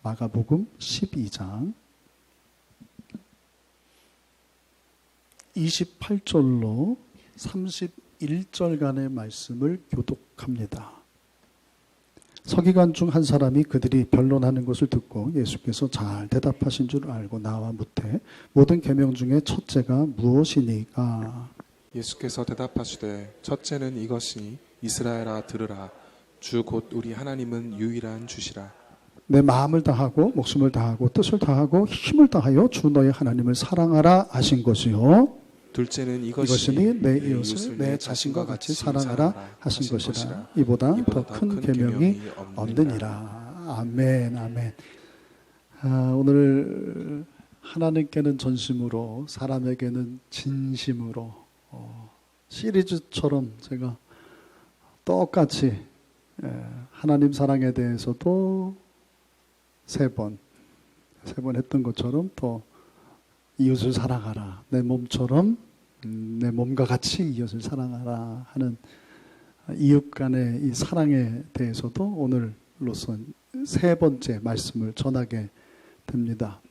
마가복음 12장 28절로 31절간의 말씀을 교독합니다. 서기관 중 한 사람이 그들이 변론하는 것을 듣고 예수께서 잘 대답하신 줄 알고 나와 묻되 모든 계명 중에 첫째가 무엇이니까? 예수께서 대답하시되 첫째는 이것이니 이스라엘아 들으라 주 곧 우리 하나님은 유일한 주시라. 내 마음을 다하고 목숨을 다하고 뜻을 다하고 힘을 다하여 주 너의 하나님을 사랑하라 하신 것이요. 둘째는 이것이니 내 이웃을 내 자신과 같이 사랑하라 하신 것이라. 이보다 더 큰 계명이 없느니라. 아멘, 아멘. 오늘 하나님께는 전심으로 사람에게는 진심으로 시리즈처럼 제가 똑같이 하나님 사랑에 대해서도 세 번 했던 것처럼 또 이웃을 사랑하라. 내 몸처럼 내 몸과 같이 이웃을 사랑하라 하는 이웃 간의 이 사랑에 대해서도 오늘로서 세 번째 말씀을 전하게 됩니다.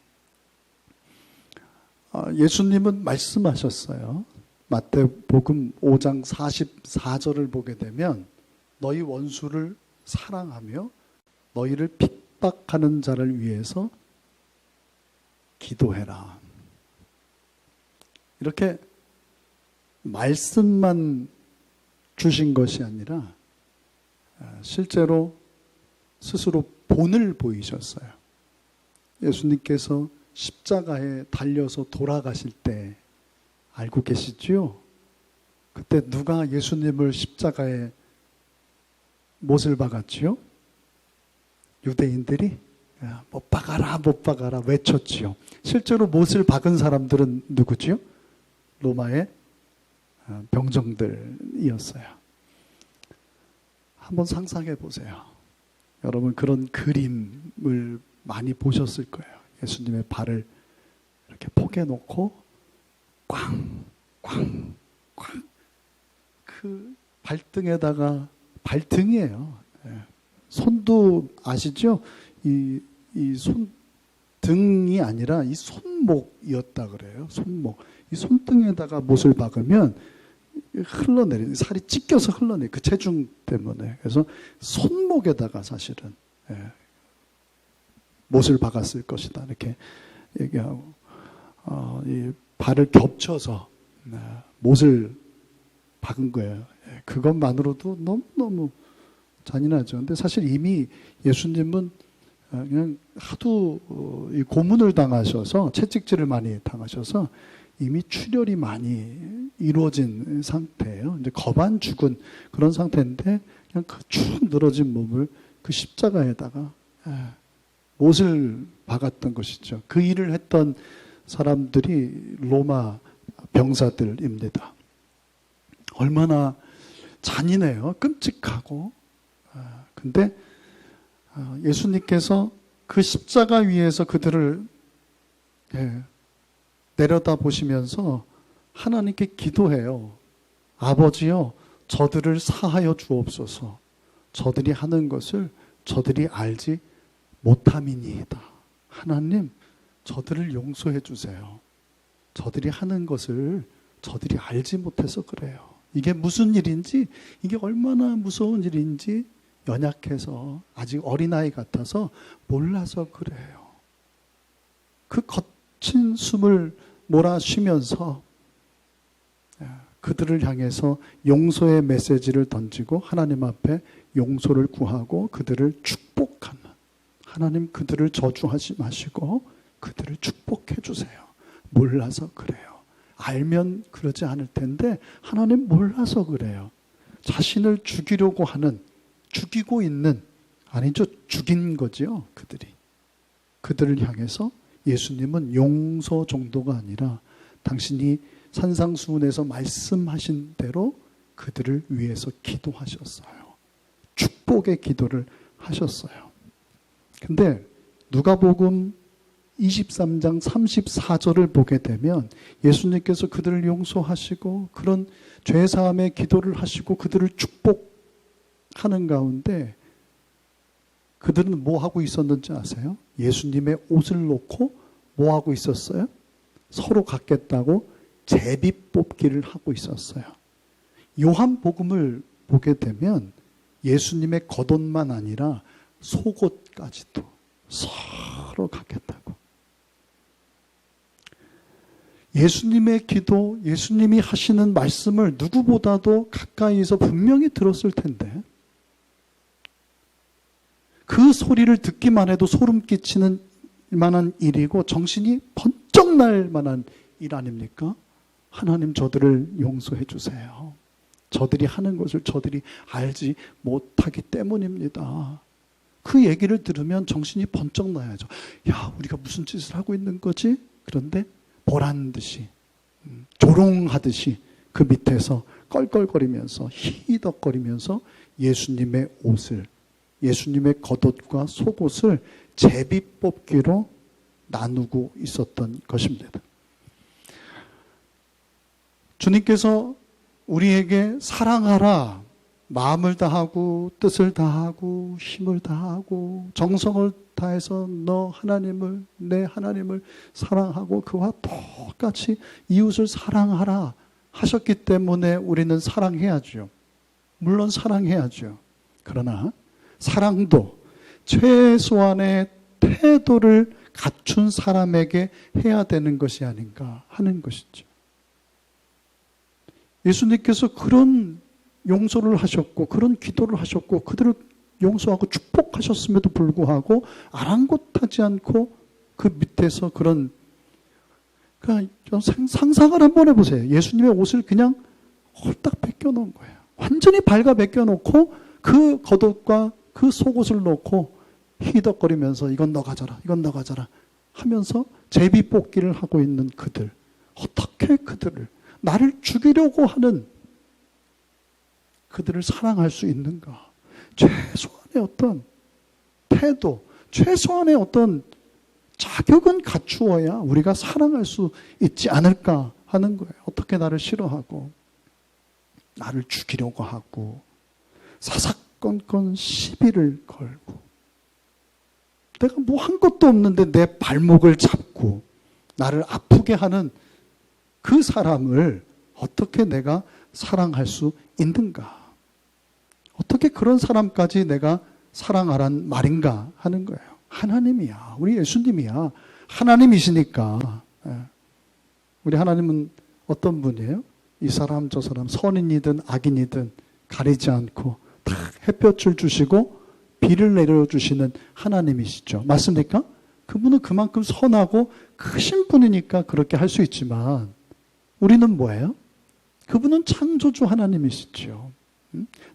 예수님은 말씀하셨어요. 마태복음 5장 44절을 보게 되면 너희 원수를 사랑하며 너희를 핍박하는 자를 위해서 기도해라. 이렇게 말씀만 주신 것이 아니라 실제로 스스로 본을 보이셨어요. 예수님께서 십자가에 달려서 돌아가실 때 알고 계시지요? 그때 누가 예수님을 십자가에 못을 박았지요? 유대인들이 못 박아라 못 박아라 외쳤지요. 실제로 못을 박은 사람들은 누구지요? 로마의 병정들이었어요. 한번 상상해 보세요. 여러분 그런 그림을 많이 보셨을 거예요. 예수님의 발을 이렇게 포개 놓고 꽝 꽝 꽝 그 발등에다가 발등이에요. 손도 아시죠? 이 손등이 아니라 이 손목이었다 그래요. 손목. 이 손등에다가 못을 박으면 흘러내려 살이 찢겨서 흘러내. 그 체중 때문에. 그래서 손목에다가 사실은 못을 박았을 것이다. 이렇게 얘기하고 이 발을 겹쳐서 못을 박은 거예요. 그것만으로도 너무너무 잔인하죠. 근데 사실 이미 예수님은 그냥 하도 고문을 당하셔서 채찍질을 많이 당하셔서 이미 출혈이 많이 이루어진 상태예요. 이제 거반 죽은 그런 상태인데 그냥 그 쭉 늘어진 몸을 그 십자가에다가 못을 박았던 것이죠. 그 일을 했던 사람들이 로마 병사들입니다. 얼마나 잔인해요. 끔찍하고. 근데 예수님께서 그 십자가 위에서 그들을 내려다 보시면서 하나님께 기도해요. 아버지요, 저들을 사하여 주옵소서. 저들이 하는 것을 저들이 알지 못함이니이다. 하나님, 저들을 용서해 주세요. 저들이 하는 것을 저들이 알지 못해서 그래요. 이게 무슨 일인지, 이게 얼마나 무서운 일인지 연약해서 아직 어린아이 같아서 몰라서 그래요. 그 거친 숨을 몰아쉬면서 그들을 향해서 용서의 메시지를 던지고 하나님 앞에 용서를 구하고 그들을 축복하는, 하나님 그들을 저주하지 마시고 그들을 축복해 주세요. 몰라서 그래요. 알면 그러지 않을 텐데 하나님 몰라서 그래요. 자신을 죽이려고 하는, 죽이고 있는, 아니죠, 죽인 거죠. 그들을 향해서 예수님은 용서 정도가 아니라 당신이 산상수훈에서 말씀하신 대로 그들을 위해서 기도하셨어요. 축복의 기도를 하셨어요. 근데 누가복음 23장 34절을 보게 되면 예수님께서 그들을 용서하시고 그런 죄사함의 기도를 하시고 그들을 축복하는 가운데 그들은 뭐 하고 있었는지 아세요? 예수님의 옷을 놓고 뭐 하고 있었어요? 서로 갖겠다고 제비 뽑기를 하고 있었어요. 요한복음을 보게 되면 예수님의 겉옷만 아니라 속옷까지도 서로 갖겠다고. 예수님의 기도, 예수님이 하시는 말씀을 누구보다도 가까이서 분명히 들었을 텐데 그 소리를 듣기만 해도 소름 끼치는 만한 일이고 정신이 번쩍 날 만한 일 아닙니까? 하나님 저들을 용서해 주세요. 저들이 하는 것을 저들이 알지 못하기 때문입니다. 그 얘기를 들으면 정신이 번쩍 나야죠. 야, 우리가 무슨 짓을 하고 있는 거지? 그런데 보란 듯이 조롱하듯이 그 밑에서 껄껄거리면서 희덕거리면서 예수님의 옷을, 예수님의 겉옷과 속옷을 제비뽑기로 나누고 있었던 것입니다. 주님께서 우리에게 사랑하라, 마음을 다하고 뜻을 다하고 힘을 다하고 정성을 다해서 너 하나님을, 내 하나님을 사랑하고 그와 똑같이 이웃을 사랑하라 하셨기 때문에 우리는 사랑해야죠. 물론 사랑해야죠. 그러나 사랑도 최소한의 태도를 갖춘 사람에게 해야 되는 것이 아닌가 하는 것이죠. 예수님께서 그런 용서를 하셨고 그런 기도를 하셨고 그들을 용서하고 축복하셨음에도 불구하고 아랑곳하지 않고 그 밑에서 그런, 그러니까 상상을 한번 해보세요. 예수님의 옷을 그냥 홀딱 벗겨놓은 거예요. 완전히 발가 벗겨놓고 그 겉옷과 그 속옷을 놓고 희덕거리면서 이건 너 가져라, 이건 너 가져라 하면서 제비뽑기를 하고 있는 그들, 어떻게 그들을, 나를 죽이려고 하는 그들을 사랑할 수 있는가? 최소한의 어떤 태도, 최소한의 어떤 자격은 갖추어야 우리가 사랑할 수 있지 않을까 하는 거예요. 어떻게 나를 싫어하고 나를 죽이려고 하고 사사건건 시비를 걸고 내가 뭐 한 것도 없는데 내 발목을 잡고 나를 아프게 하는 그 사람을 어떻게 내가 사랑할 수 있는가? 어떻게 그런 사람까지 내가 사랑하란 말인가 하는 거예요. 하나님이야. 우리 예수님이야. 하나님이시니까. 우리 하나님은 어떤 분이에요? 이 사람 저 사람 선인이든 악인이든 가리지 않고 다 햇볕을 주시고 비를 내려주시는 하나님이시죠. 맞습니까? 그분은 그만큼 선하고 크신 분이니까 그렇게 할 수 있지만 우리는 뭐예요? 그분은 창조주 하나님이시죠.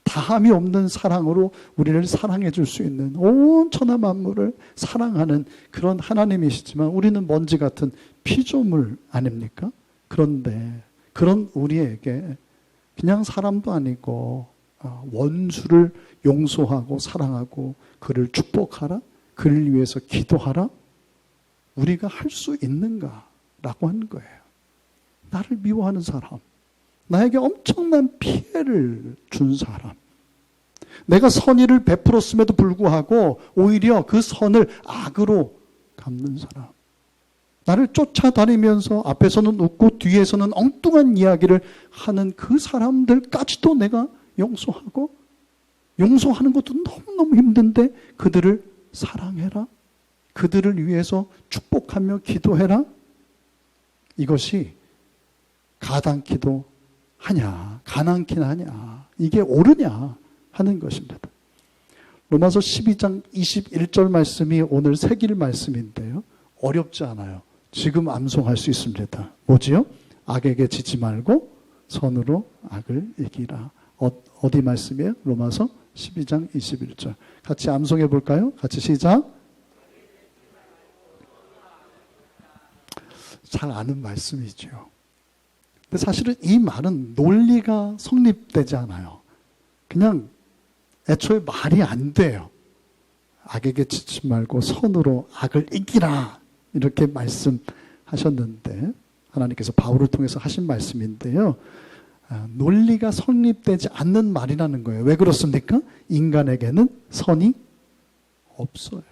다함이 없는 사랑으로 우리를 사랑해 줄 수 있는 온 천하 만물을 사랑하는 그런 하나님이시지만 우리는 먼지 같은 피조물 아닙니까? 그런데 그런 우리에게 그냥 사람도 아니고 원수를 용서하고 사랑하고 그를 축복하라, 그를 위해서 기도하라, 우리가 할 수 있는가라고 하는 거예요. 나를 미워하는 사람, 나에게 엄청난 피해를 준 사람, 내가 선의를 베풀었음에도 불구하고 오히려 그 선을 악으로 갚는 사람, 나를 쫓아다니면서 앞에서는 웃고 뒤에서는 엉뚱한 이야기를 하는 그 사람들까지도 내가 용서하고, 용서하는 것도 너무너무 힘든데 그들을 사랑해라, 그들을 위해서 축복하며 기도해라. 이것이 가당키도 하냐, 가난키는 하냐, 이게 옳으냐 하는 것입니다. 로마서 12장 21절 말씀이 오늘 새길 말씀인데요. 어렵지 않아요. 지금 암송할 수 있습니다. 뭐지요? 악에게 지지 말고 선으로 악을 이기라. 어디 말씀이에요? 로마서 12장 21절. 같이 암송해 볼까요? 같이 시작. 잘 아는 말씀이죠. 근데 사실은 이 말은 논리가 성립되지 않아요. 그냥 애초에 말이 안 돼요. 악에게 지지 말고 선으로 악을 이기라. 이렇게 말씀하셨는데 하나님께서 바울을 통해서 하신 말씀인데요. 논리가 성립되지 않는 말이라는 거예요. 왜 그렇습니까? 인간에게는 선이 없어요.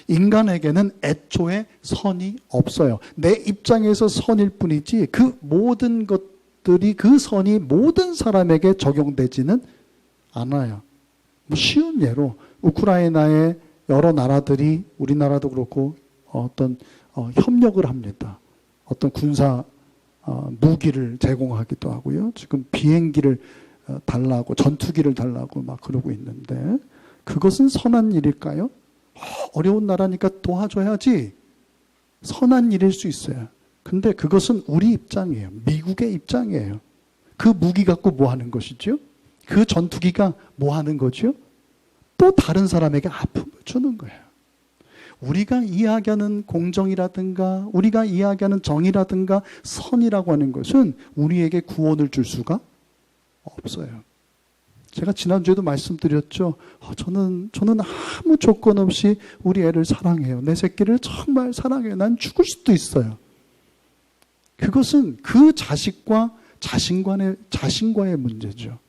인간에게는 애초에 선이 없어요. 내 입장에서 선일 뿐이지 그 모든 것들이 그 선이 모든 사람에게 적용되지는 않아요. 쉬운 예로 우크라이나의 여러 나라들이 우리나라도 그렇고 어떤 협력을 합니다. 어떤 군사 무기를 제공하기도 하고요. 지금 비행기를 달라고 전투기를 달라고 막 그러고 있는데 그것은 선한 일일까요? 어려운 나라니까 도와줘야지. 선한 일일 수 있어요. 근데 그것은 우리 입장이에요. 미국의 입장이에요. 그 무기 갖고 뭐 하는 것이죠? 그 전투기가 뭐 하는 거죠? 또 다른 사람에게 아픔을 주는 거예요. 우리가 이야기하는 공정이라든가 우리가 이야기하는 정의라든가 선이라고 하는 것은 우리에게 구원을 줄 수가 없어요. 제가 지난주에도 말씀드렸죠. 저는 아무 조건 없이 우리 애를 사랑해요. 내 새끼를 정말 사랑해요. 난 죽을 수도 있어요. 그것은 그 자식과 자신과의 문제죠.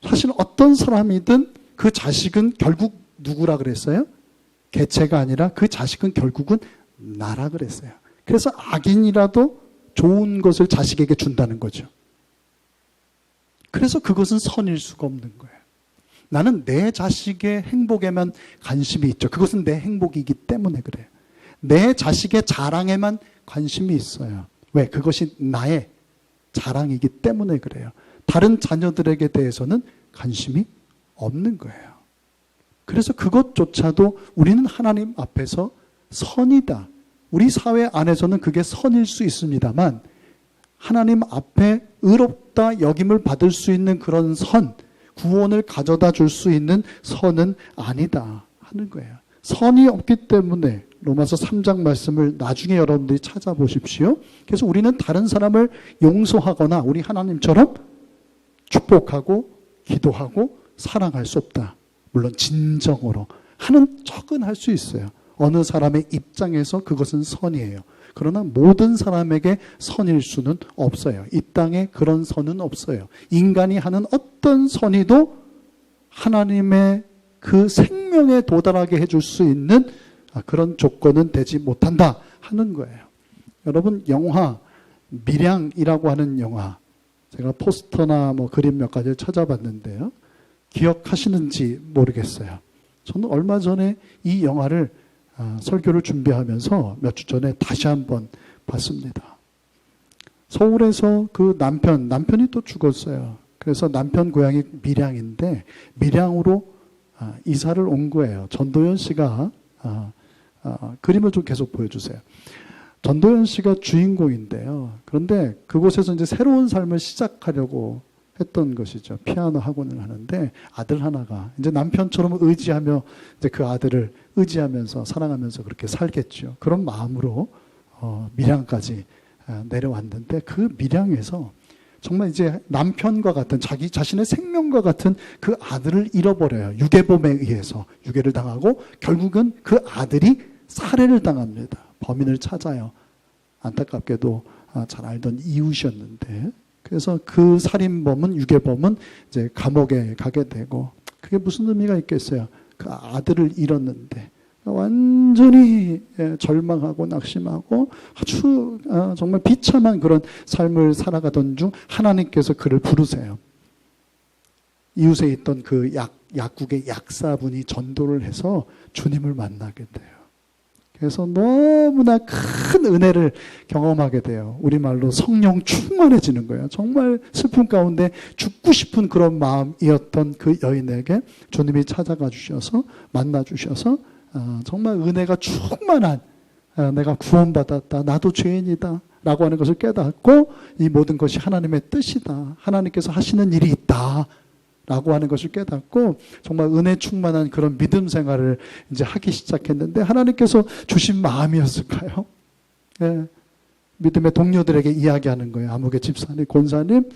사실 어떤 사람이든 그 자식은 결국 누구라 그랬어요? 개체가 아니라 그 자식은 결국은 나라 그랬어요. 그래서 악인이라도 좋은 것을 자식에게 준다는 거죠. 그래서 그것은 선일 수가 없는 거예요. 나는 내 자식의 행복에만 관심이 있죠. 그것은 내 행복이기 때문에 그래요. 내 자식의 자랑에만 관심이 있어요. 왜? 그것이 나의 자랑이기 때문에 그래요. 다른 자녀들에게 대해서는 관심이 없는 거예요. 그래서 그것조차도 우리는 하나님 앞에서 선이다. 우리 사회 안에서는 그게 선일 수 있습니다만 하나님 앞에 의롭다 여김을 받을 수 있는 그런 선, 구원을 가져다 줄 수 있는 선은 아니다 하는 거예요. 선이 없기 때문에 로마서 3장 말씀을 나중에 여러분들이 찾아보십시오. 그래서 우리는 다른 사람을 용서하거나 우리 하나님처럼 축복하고 기도하고 사랑할 수 없다. 물론 진정으로 하는 척은 할 수 있어요. 어느 사람의 입장에서 그것은 선이에요. 그러나 모든 사람에게 선일 수는 없어요. 이 땅에 그런 선은 없어요. 인간이 하는 어떤 선의도 하나님의 그 생명에 도달하게 해줄 수 있는 그런 조건은 되지 못한다 하는 거예요. 여러분 영화 밀양이라고 하는 영화 제가 포스터나 그림 몇 가지를 찾아봤는데요. 기억하시는지 모르겠어요. 저는 얼마 전에 이 영화를 설교를 준비하면서 몇 주 전에 다시 한번 봤습니다. 서울에서 그 남편이 또 죽었어요. 그래서 남편 고향이 밀양인데 밀양으로 이사를 온 거예요. 전도연 씨가 그림을 좀 계속 보여주세요. 전도연 씨가 주인공인데요. 그런데 그곳에서 이제 새로운 삶을 시작하려고 했던 것이죠. 피아노 학원을 하는데 아들 하나가 이제 남편처럼 의지하며 이제 그 아들을 의지하면서 사랑하면서 그렇게 살겠죠. 그런 마음으로 밀양까지 내려왔는데 그 밀양에서 정말 이제 남편과 같은 자기 자신의 생명과 같은 그 아들을 잃어버려요. 유괴범에 의해서 유괴를 당하고 결국은 그 아들이 살해를 당합니다. 범인을 찾아요. 안타깝게도 잘 알던 이웃이었는데 그래서 그 살인범은 유괴범은 이제 감옥에 가게 되고 그게 무슨 의미가 있겠어요? 그 아들을 잃었는데 완전히 절망하고 낙심하고 아주 정말 비참한 그런 삶을 살아가던 중 하나님께서 그를 부르세요. 이웃에 있던 그 약국의 약사분이 전도를 해서 주님을 만나게 돼요. 그래서 너무나 큰 은혜를 경험하게 돼요. 우리말로 성령 충만해지는 거예요. 정말 슬픔 가운데 죽고 싶은 그런 마음이었던 그 여인에게 주님이 찾아가 주셔서 만나 주셔서 정말 은혜가 충만한 내가 구원받았다. 나도 죄인이다. 라고 하는 것을 깨닫고 이 모든 것이 하나님의 뜻이다. 하나님께서 하시는 일이 있다. 라고 하는 것을 깨닫고 정말 은혜 충만한 그런 믿음 생활을 이제 하기 시작했는데 하나님께서 주신 마음이었을까요? 예, 믿음의 동료들에게 이야기하는 거예요. 아무개 집사님, 권사님,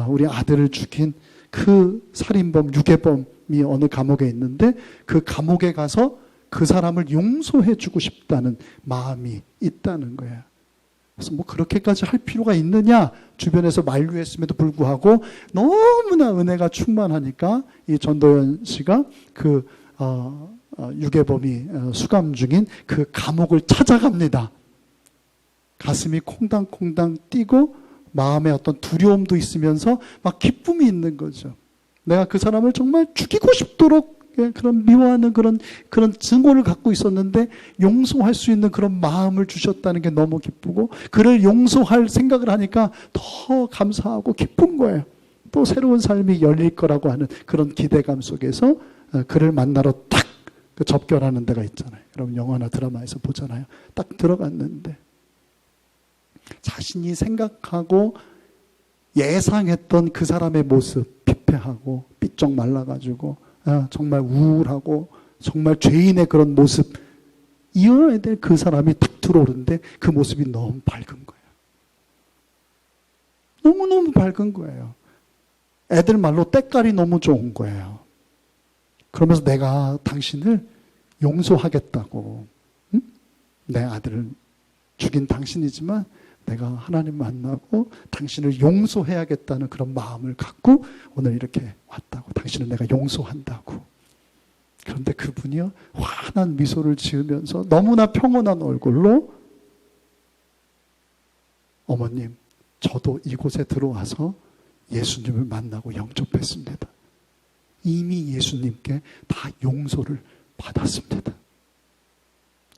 우리 아들을 죽인 그 살인범, 유괴범이 어느 감옥에 있는데 그 감옥에 가서 그 사람을 용서해 주고 싶다는 마음이 있다는 거예요. 그래서 그렇게까지 할 필요가 있느냐 주변에서 만류했음에도 불구하고 너무나 은혜가 충만하니까 이 전도연 씨가 그 유괴범이 수감 중인 그 감옥을 찾아갑니다. 가슴이 콩당콩당 뛰고 마음에 어떤 두려움도 있으면서 막 기쁨이 있는 거죠. 내가 그 사람을 정말 죽이고 싶도록 그런 미워하는 그런 증오를 갖고 있었는데 용서할 수 있는 그런 마음을 주셨다는 게 너무 기쁘고, 그를 용서할 생각을 하니까 더 감사하고 기쁜 거예요. 또 새로운 삶이 열릴 거라고 하는 그런 기대감 속에서 그를 만나러 딱 그 접견하는 데가 있잖아요. 여러분 영화나 드라마에서 보잖아요. 딱 들어갔는데 자신이 생각하고 예상했던 그 사람의 모습, 피폐하고 삐쩍 말라가지고 정말 우울하고 정말 죄인의 그런 모습, 이어야 될 그 사람이 딱 들어오는데 그 모습이 너무 밝은 거예요. 너무너무 밝은 거예요. 애들 말로 때깔이 너무 좋은 거예요. 그러면서 내가 당신을 용서하겠다고, 응? 내 아들을 죽인 당신이지만 내가 하나님 만나고 당신을 용서해야겠다는 그런 마음을 갖고 오늘 이렇게 왔다고, 당신을 내가 용서한다고. 그런데 그분이요, 환한 미소를 지으면서 너무나 평온한 얼굴로, 어머님, 저도 이곳에 들어와서 예수님을 만나고 영접했습니다. 이미 예수님께 다 용서를 받았습니다.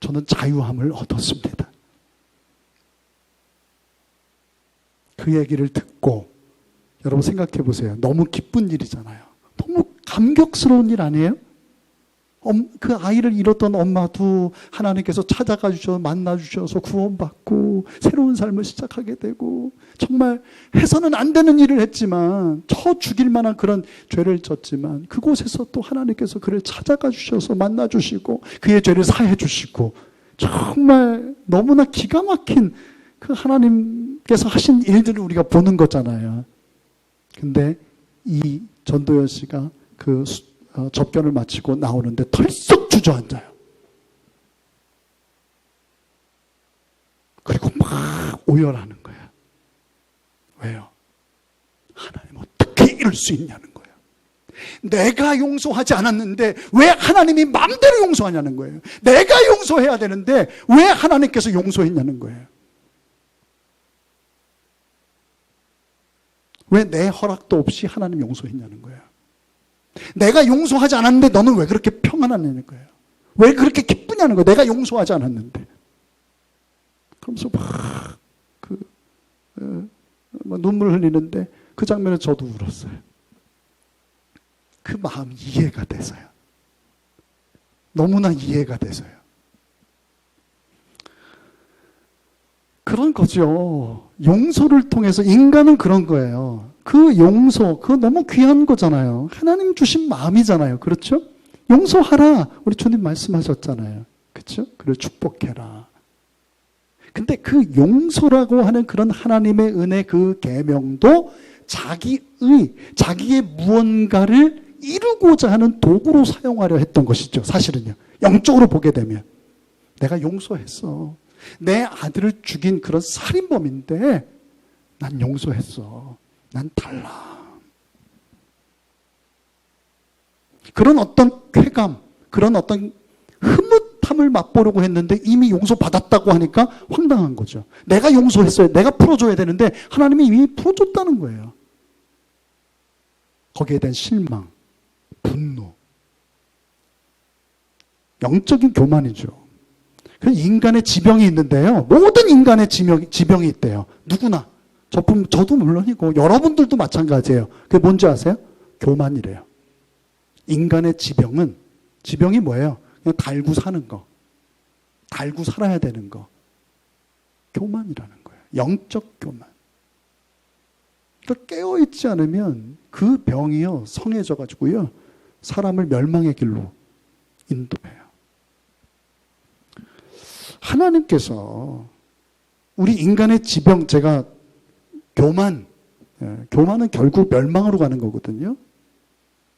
저는 자유함을 얻었습니다. 그 얘기를 듣고 여러분 생각해 보세요. 너무 기쁜 일이잖아요. 너무 감격스러운 일 아니에요? 그 아이를 잃었던 엄마도 하나님께서 찾아가 주셔서 만나 주셔서 구원받고 새로운 삶을 시작하게 되고, 정말 해서는 안 되는 일을 했지만, 쳐 죽일 만한 그런 죄를 졌지만 그곳에서 또 하나님께서 그를 찾아가 주셔서 만나 주시고 그의 죄를 사해 주시고, 정말 너무나 기가 막힌 그 하나님께서 하신 일들을 우리가 보는 거잖아요. 근데 이 전도연 씨가 그 접견을 마치고 나오는데 털썩 주저앉아요. 그리고 막 오열하는 거예요. 왜요? 하나님 어떻게 이럴 수 있냐는 거예요. 내가 용서하지 않았는데 왜 하나님이 마음대로 용서하냐는 거예요. 내가 용서해야 되는데 왜 하나님께서 용서했냐는 거예요. 왜 내 허락도 없이 하나님 용서했냐는 거예요. 내가 용서하지 않았는데 너는 왜 그렇게 평안하냐는 거예요. 왜 그렇게 기쁘냐는 거예요. 내가 용서하지 않았는데. 그러면서 막 눈물 흘리는데 그 장면에 저도 울었어요. 그 마음이 이해가 돼서요. 너무나 이해가 돼서요. 그런 거죠. 용서를 통해서 인간은 그런 거예요. 그 용서, 그거 너무 귀한 거잖아요. 하나님 주신 마음이잖아요. 그렇죠? 용서하라. 우리 주님 말씀하셨잖아요. 그렇죠? 그를 축복해라. 근데 그 용서라고 하는 그런 하나님의 은혜, 그 계명도 자기의 무언가를 이루고자 하는 도구로 사용하려 했던 것이죠. 사실은요. 영적으로 보게 되면. 내가 용서했어. 내 아들을 죽인 그런 살인범인데 난 용서했어. 난 달라. 그런 어떤 쾌감, 그런 어떤 흐뭇함을 맛보려고 했는데 이미 용서받았다고 하니까 황당한 거죠. 내가 용서했어요. 내가 풀어줘야 되는데 하나님이 이미 풀어줬다는 거예요. 거기에 대한 실망, 분노, 영적인 교만이죠. 인간의 지병이 있는데요. 모든 인간의 지병이 있대요. 누구나. 저도 물론이고 여러분들도 마찬가지예요. 그게 뭔지 아세요? 교만이래요. 인간의 지병이 뭐예요? 그냥 달고 사는 거. 달고 살아야 되는 거. 교만이라는 거예요. 영적 교만. 그러니까 깨어있지 않으면 그 병이요, 성해져가지고요, 사람을 멸망의 길로 인도해요. 하나님께서 우리 인간의 지병, 제가 교만은 결국 멸망으로 가는 거거든요.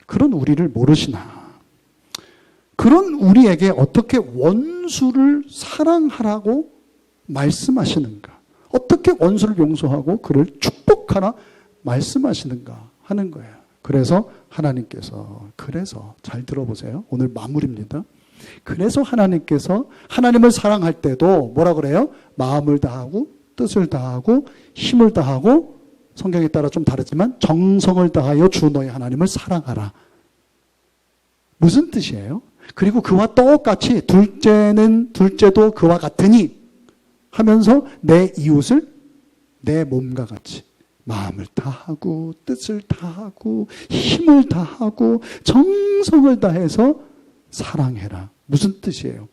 그런 우리를 모르시나. 그런 우리에게 어떻게 원수를 사랑하라고 말씀하시는가. 어떻게 원수를 용서하고 그를 축복하라 말씀하시는가 하는 거예요. 그래서 하나님께서, 그래서 잘 들어보세요. 오늘 마무리입니다. 그래서 하나님께서 하나님을 사랑할 때도 뭐라 그래요? 마음을 다하고 뜻을 다하고 힘을 다하고, 성경에 따라 좀 다르지만 정성을 다하여 주 너의 하나님을 사랑하라. 무슨 뜻이에요? 그리고 그와 똑같이 둘째도 그와 같으니 하면서 내 이웃을 내 몸과 같이 마음을 다하고 뜻을 다하고 힘을 다하고 정성을 다해서 사랑해라. 무슨 뜻이에요?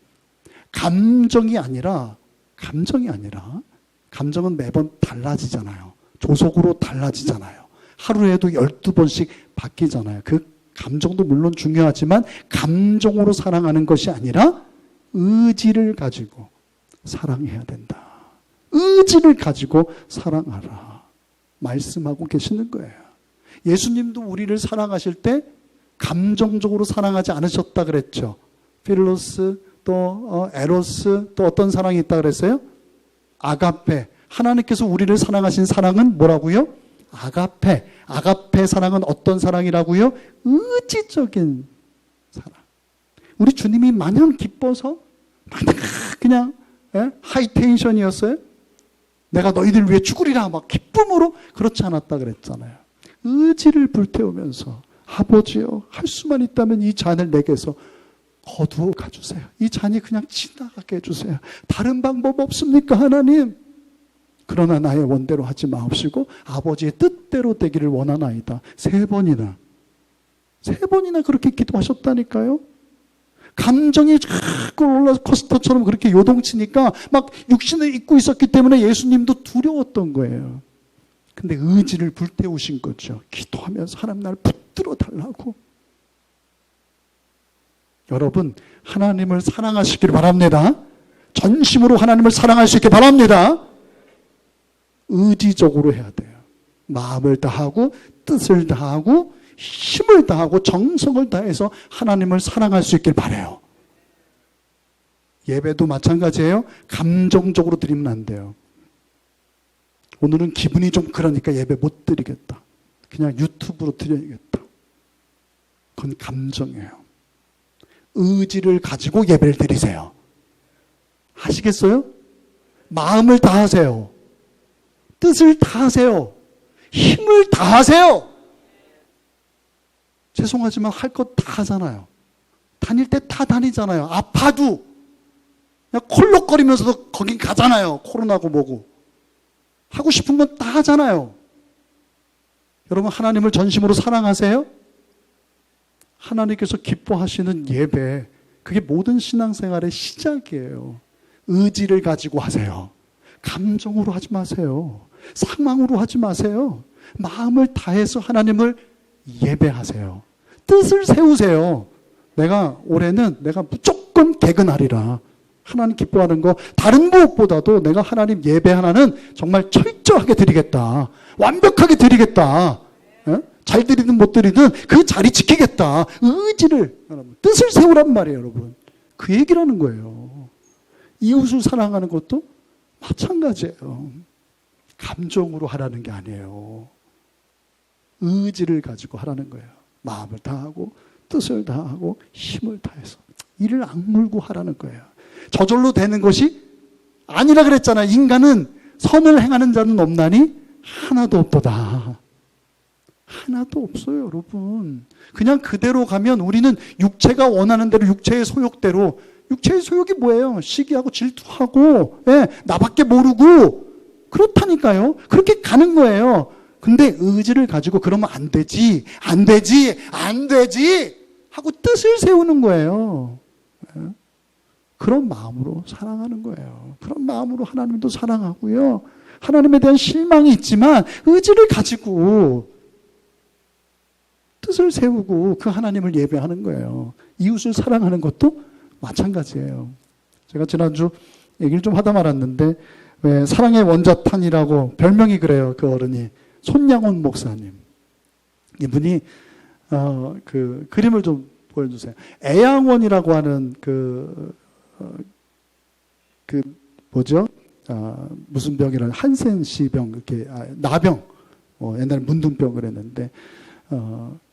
감정이 아니라 감정은 매번 달라지잖아요. 조속으로 달라지잖아요. 하루에도 12번씩 바뀌잖아요. 그 감정도 물론 중요하지만 감정으로 사랑하는 것이 아니라 의지를 가지고 사랑해야 된다. 의지를 가지고 사랑하라. 말씀하고 계시는 거예요. 예수님도 우리를 사랑하실 때 감정적으로 사랑하지 않으셨다 그랬죠. 필로스, 또 에로스, 또 어떤 사랑이 있다 그랬어요? 아가페. 하나님께서 우리를 사랑하신 사랑은 뭐라고요? 아가페 사랑은 어떤 사랑이라고요? 의지적인 사랑. 우리 주님이 마냥 기뻐서 그냥 하이텐션이었어요? 내가 너희들 위해 죽으리라 막 기쁨으로 그렇지 않았다 그랬잖아요. 의지를 불태우면서 아버지요, 할 수만 있다면 이 잔을 내게서 거두어 가주세요. 이 잔이 그냥 지나가게 해주세요. 다른 방법 없습니까 하나님? 그러나 나의 원대로 하지 마옵시고 아버지의 뜻대로 되기를 원하나이다. 3번이나 그렇게 기도하셨다니까요. 감정이 자꾸 롤러코스터처럼 그렇게 요동치니까 막 육신을 입고 있었기 때문에 예수님도 두려웠던 거예요. 근데 의지를 불태우신 거죠. 기도하면서 하나님 날 붙들어 달라고. 여러분, 하나님을 사랑하시길 바랍니다. 전심으로 하나님을 사랑할 수 있게 바랍니다. 의지적으로 해야 돼요. 마음을 다하고 뜻을 다하고 힘을 다하고 정성을 다해서 하나님을 사랑할 수 있길 바라요. 예배도 마찬가지예요. 감정적으로 드리면 안 돼요. 오늘은 기분이 좀 그러니까 예배 못 드리겠다. 그냥 유튜브로 드려야겠다. 그건 감정이에요. 의지를 가지고 예배를 드리세요. 아시겠어요? 마음을 다하세요. 뜻을 다하세요. 힘을 다하세요. 죄송하지만 할 것 다 하잖아요. 다닐 때 다 다니잖아요. 아파도 그냥 콜록거리면서도 거긴 가잖아요. 코로나고 뭐고. 하고 싶은 건 다 하잖아요. 여러분, 하나님을 전심으로 사랑하세요? 하나님께서 기뻐하시는 예배, 그게 모든 신앙생활의 시작이에요. 의지를 가지고 하세요. 감정으로 하지 마세요. 상황으로 하지 마세요. 마음을 다해서 하나님을 예배하세요. 뜻을 세우세요. 내가 올해는 내가 무조건 개근하리라. 하나님 기뻐하는 거 다른 무엇보다도 내가 하나님 예배 하나는 정말 철저하게 드리겠다. 완벽하게 드리겠다. 잘 드리든 못 드리든 그 자리 지키겠다. 의지를, 뜻을 세우란 말이에요, 여러분. 그 얘기라는 거예요. 이웃을 사랑하는 것도 마찬가지예요. 감정으로 하라는 게 아니에요. 의지를 가지고 하라는 거예요. 마음을 다하고 뜻을 다하고 힘을 다해서 이를 악물고 하라는 거예요. 저절로 되는 것이 아니라 그랬잖아요. 인간은 선을 행하는 자는 없나니 하나도 없도다. 하나도 없어요, 여러분. 그냥 그대로 가면 우리는 육체가 원하는 대로 육체의 소욕대로, 육체의 소욕이 뭐예요? 시기하고 질투하고, 나밖에 모르고 그렇다니까요. 그렇게 가는 거예요. 근데 의지를 가지고 그러면 안 되지 하고 뜻을 세우는 거예요. 그런 마음으로 사랑하는 거예요. 그런 마음으로 하나님도 사랑하고요. 하나님에 대한 실망이 있지만 의지를 가지고 뜻을 세우고 그 하나님을 예배하는 거예요. 이웃을 사랑하는 것도 마찬가지예요. 제가 지난주 얘기를 좀 하다 말았는데, 왜 사랑의 원자탄이라고 별명이 그래요. 그 어른이 손양원 목사님. 이분이 그 그림을 좀 보여주세요. 애양원이라고 하는 그 뭐죠? 무슨 병이라 한센 씨병, 이렇게 나병, 옛날에 문둥병 그랬는데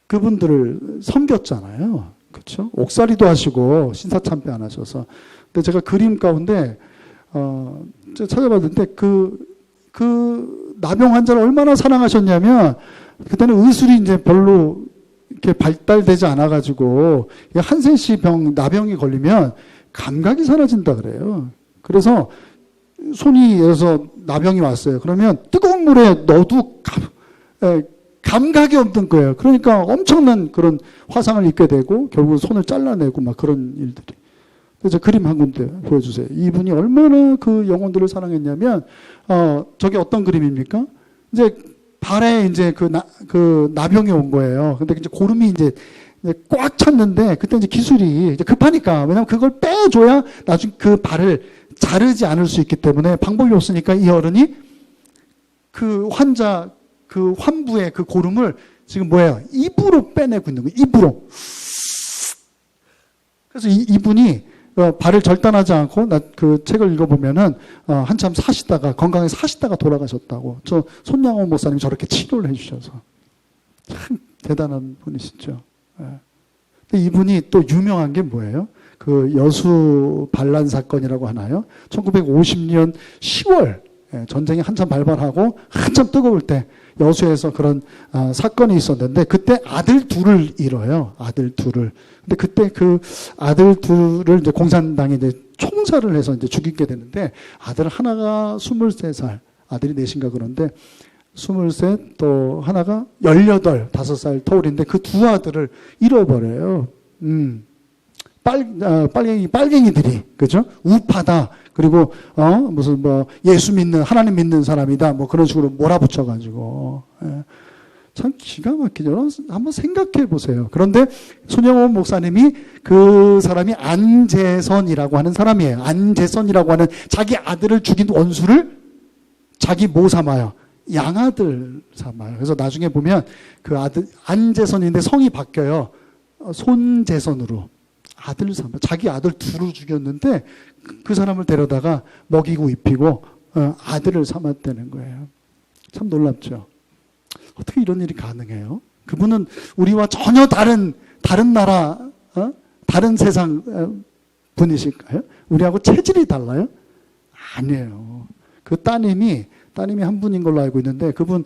그분들을 섬겼잖아요. 그렇죠? 옥살이도 하시고 신사참배 안 하셔서. 근데 제가 그림 가운데 제가 찾아봤는데 그 나병 환자를 얼마나 사랑하셨냐면 그때는 의술이 이제 별로 이렇게 발달되지 않아가지고 한센씨 나병이 걸리면 감각이 사라진다 그래요. 그래서 손이 예서 나병이 왔어요. 그러면 뜨거운 물에 넣어도 감각이 없는 거예요. 그러니까 엄청난 그런 화상을 입게 되고 결국 손을 잘라내고 막 그런 일들이. 그래서 그림 한 군데 보여주세요. 이분이 얼마나 그 영혼들을 사랑했냐면 저게 어떤 그림입니까? 이제 발에 이제 그 나병이 온 거예요. 근데 이제 고름이 이제 꽉 찼는데 그때 이제 기술이 이제 급하니까 왜냐면 그걸 빼줘야 나중에 그 발을 자르지 않을 수 있기 때문에 방법이 없으니까 이 어른이 그 환자 그 환부의 그 고름을 지금 뭐예요? 입으로 빼내고 있는 거예요. 입으로. 그래서 이분이 발을 절단하지 않고 그 책을 읽어보면은 한참 사시다가 건강히 사시다가 돌아가셨다고. 저 손양원 목사님이 저렇게 치료를 해주셔서 참 대단한 분이시죠. 근데 이분이 또 유명한 게 뭐예요? 그 여수 반란 사건이라고 하나요? 1950년 10월 전쟁이 한참 발발하고 한참 뜨거울 때 여수에서 그런 사건이 있었는데 그때 아들 둘을 잃어요. 아들 둘을. 근데 그때 그 아들 둘을 이제 공산당이 이제 총살을 해서 이제 죽이게 되는데 아들 하나가 23살, 아들이 넷인가 그런데 23, 또 하나가 18, 5살 터울인데 그 두 아들을 잃어버려요. 빨갱이들이, 그죠? 우파다. 그리고, 무슨 예수 믿는, 하나님 믿는 사람이다. 뭐 그런 식으로 몰아붙여가지고. 참 기가 막히죠. 한번 생각해 보세요. 그런데 손영원 목사님이 그 사람이 안재선이라고 하는 사람이에요. 안재선이라고 하는 자기 아들을 죽인 원수를 자기 뭐 삼아요? 양아들 삼아요. 그래서 나중에 보면 그 아들, 안재선인데 성이 바뀌어요. 손재선으로. 아들 삼아. 자기 아들 둘을 죽였는데 그 사람을 데려다가 먹이고 입히고 아들을 삼았다는 거예요. 참 놀랍죠. 어떻게 이런 일이 가능해요? 그분은 우리와 전혀 다른 나라, 다른 세상 분이실까요? 우리하고 체질이 달라요? 아니에요. 그 따님이 한 분인 걸로 알고 있는데 그분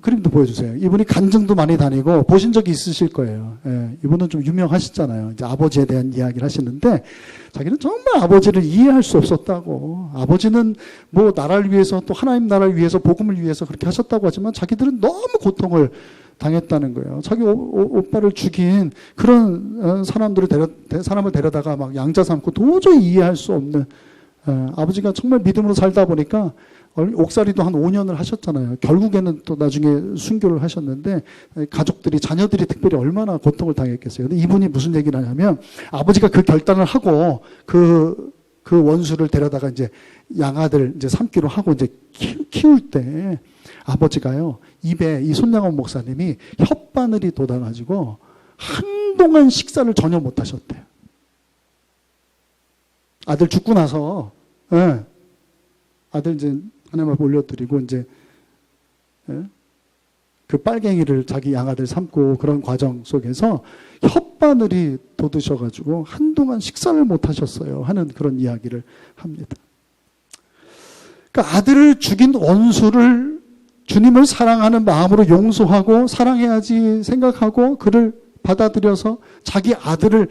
그림도 보여주세요. 이분이 간증도 많이 다니고 보신 적이 있으실 거예요. 예, 이분은 좀 유명하시잖아요. 이제 아버지에 대한 이야기를 하시는데 자기는 정말 아버지를 이해할 수 없었다고. 아버지는 뭐 나라를 위해서 또 하나님 나라를 위해서 복음을 위해서 그렇게 하셨다고 하지만 자기들은 너무 고통을 당했다는 거예요. 자기 오빠를 죽인 그런 사람을 데려다가 막 양자 삼고 도저히 이해할 수 없는 아버지가 정말 믿음으로 살다 보니까 옥살이도 한 5년을 하셨잖아요. 결국에는 또 나중에 순교를 하셨는데 가족들이 자녀들이 특별히 얼마나 고통을 당했겠어요. 근데 이분이 무슨 얘기를 하냐면 아버지가 그 결단을 하고 그 원수를 데려다가 이제 양아들 이제 삼기로 하고 이제 키울 때 아버지가요 입에 이 손양원 목사님이 혓바늘이 돋아가지고 한동안 식사를 전혀 못 하셨대요. 아들 죽고 나서 아들 이제 하나님 앞에 올려드리고 이제 그 빨갱이를 자기 양아들 삼고 그런 과정 속에서 혓바늘이 돋으셔가지고 한동안 식사를 못 하셨어요 하는 그런 이야기를 합니다. 그러니까 아들을 죽인 원수를 주님을 사랑하는 마음으로 용서하고 사랑해야지 생각하고 그를 받아들여서 자기 아들을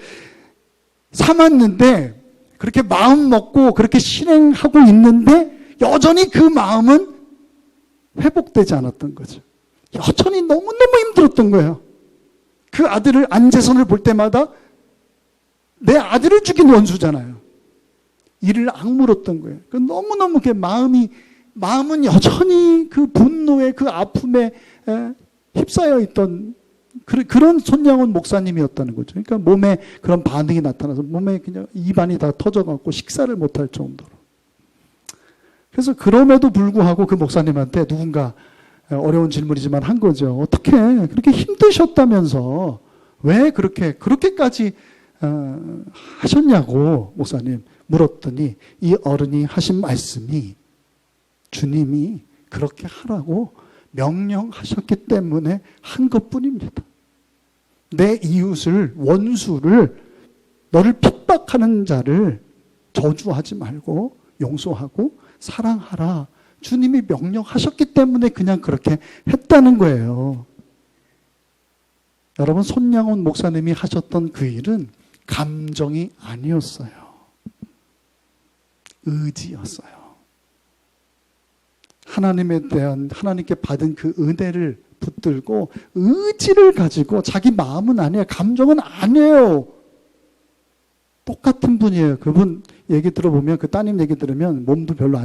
삼았는데 그렇게 마음 먹고 그렇게 실행하고 있는데 여전히 그 마음은 회복되지 않았던 거죠. 여전히 너무너무 힘들었던 거예요. 그 아들을 안재선을 볼 때마다 내 아들을 죽인 원수잖아요. 이를 악물었던 거예요. 너무너무 그 마음은 여전히 그 분노에 그 아픔에 휩싸여 있던 그런 손양원 목사님이었다는 거죠. 그러니까 몸에 그런 반응이 나타나서 몸에 그냥 입안이 다 터져갖고 식사를 못할 정도로. 그래서 그럼에도 불구하고 그 목사님한테 누군가 어려운 질문이지만 한 거죠. 어떻게 그렇게 힘드셨다면서 왜 그렇게까지 하셨냐고 목사님 물었더니 이 어른이 하신 말씀이 주님이 그렇게 하라고 명령하셨기 때문에 한 것뿐입니다. 내 이웃을, 원수를, 너를 핍박하는 자를 저주하지 말고 용서하고 사랑하라. 주님이 명령하셨기 때문에 그냥 그렇게 했다는 거예요. 여러분, 손양원 목사님이 하셨던 그 일은 감정이 아니었어요. 의지였어요. 하나님에 대한, 하나님께 받은 그 은혜를 붙들고 의지를 가지고, 자기 마음은 아니에요. 감정은 아니에요. 똑같은 분이에요. 그분 얘기 들어보면, 그 따님 얘기 들으면 몸도 별로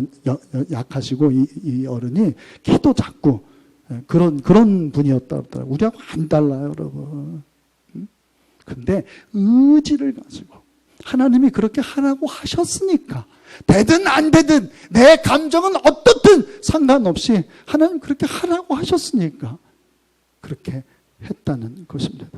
약하시고, 이 어른이 키도 작고, 그런 분이었다 그러더라고요. 우리하고 안 달라요, 여러분. 근데 의지를 가지고 하나님이 그렇게 하라고 하셨으니까, 되든 안 되든 내 감정은 어떻든 상관없이 하나님 그렇게 하라고 하셨으니까 그렇게 했다는 것입니다.